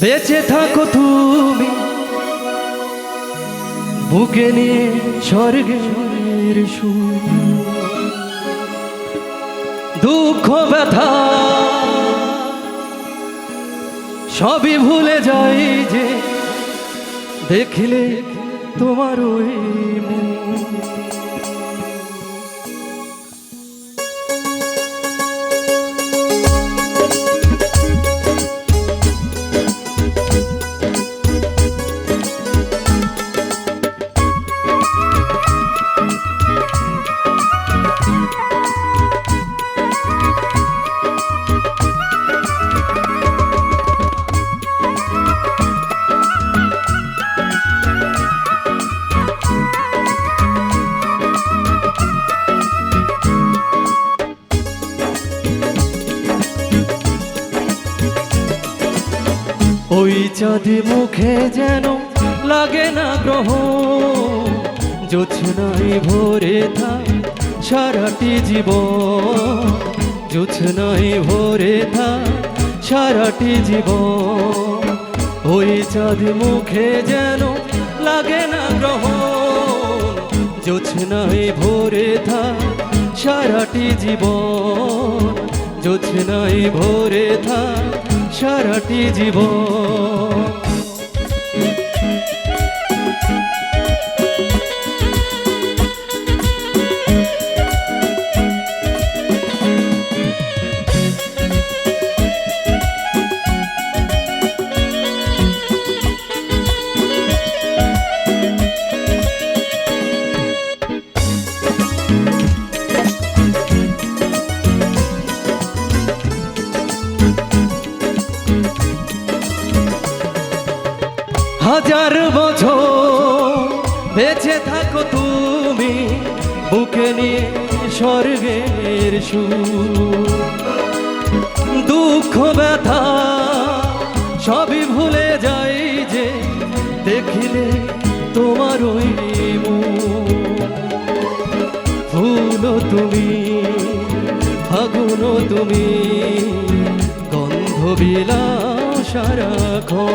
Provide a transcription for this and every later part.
বেঁচে থাকো তুমি বুকে নিয়ে স্বর্গের সুর, দুঃখ ব্যথা সবই ভুলে যাই যে দেখলে তোমার ওই মুখ। ওই চাঁদ মুখে যেন লাগে না গ্রহ, জোছনায় ভরে থাক সারাটি জীবন, জোছনায় ভরে থাক সারাটি জীবন। ওই চাঁদ মুখে যেন লাগে না গ্রহ, জোছনায় ভরে থাক সারাটি জীবন, জোছনায় ভরে থাক সারাটি জীবন। হাজার বছর বেঁচে থাকো তুমি বুকে নিয়ে স্বর্গের সুর, দুঃখ ব্যথা সবই ভুলে যাই যে দেখিলে তোমার ওই মুখ। ফুল তুমি ফাগুন তুমি গন্ধ বিলাও সারাক্ষণ।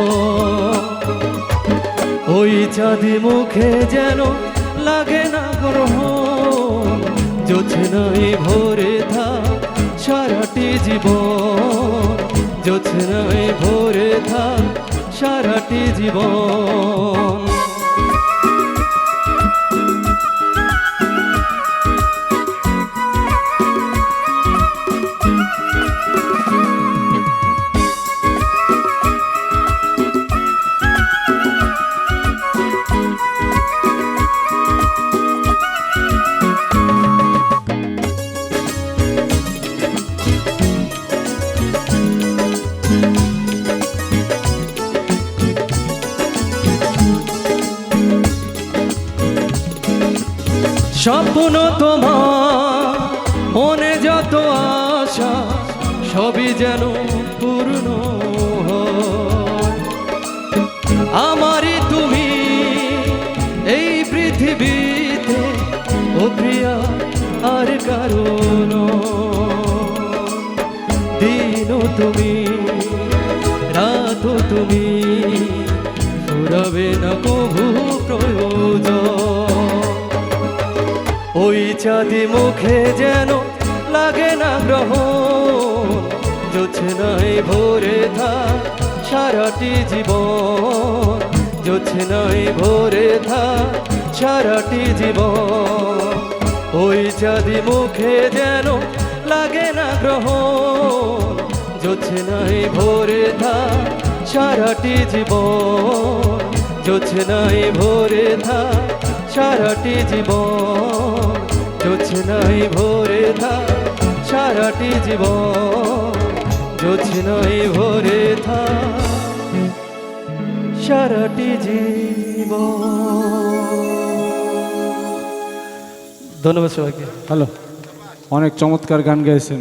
ওই চাঁদ মুখে যেন লাগে না গ্রহ, জোছনায় ভরে থাক সারাটি জীবন, জোছনায় ভরে থাক সারাটি জীবন। স্বপ্ন তোমার মনে যত আশা সবই যেন পূর্ণ হয়। আমারই তুমি এই পৃথিবীতে ও প্রিয়া আর কারণ, দিন তুমি রাত তুমি ফুরাবে না কভু প্রয়োজন। ওই চাঁদ মুখে যেন লাগে না গ্রহ, জোছনায় ভরে থাক সারাটি জীবন, জোছনায় ভরে থাক সারাটি জীবন। ওই চাঁদ মুখে যেন লাগে না গ্রহ, জোছনায় ভরে থাক সারাটি জীবন, জোছনায় ভরে থাক সারাটি জীবন, জোছনায় ভরে থাক সারাটি জীবন, জোছনায় ভরে থাক সারাটি জীবন। ধন্যবাদ সবাইকে। হ্যালো, অনেক চমৎকার গান গাইছেন।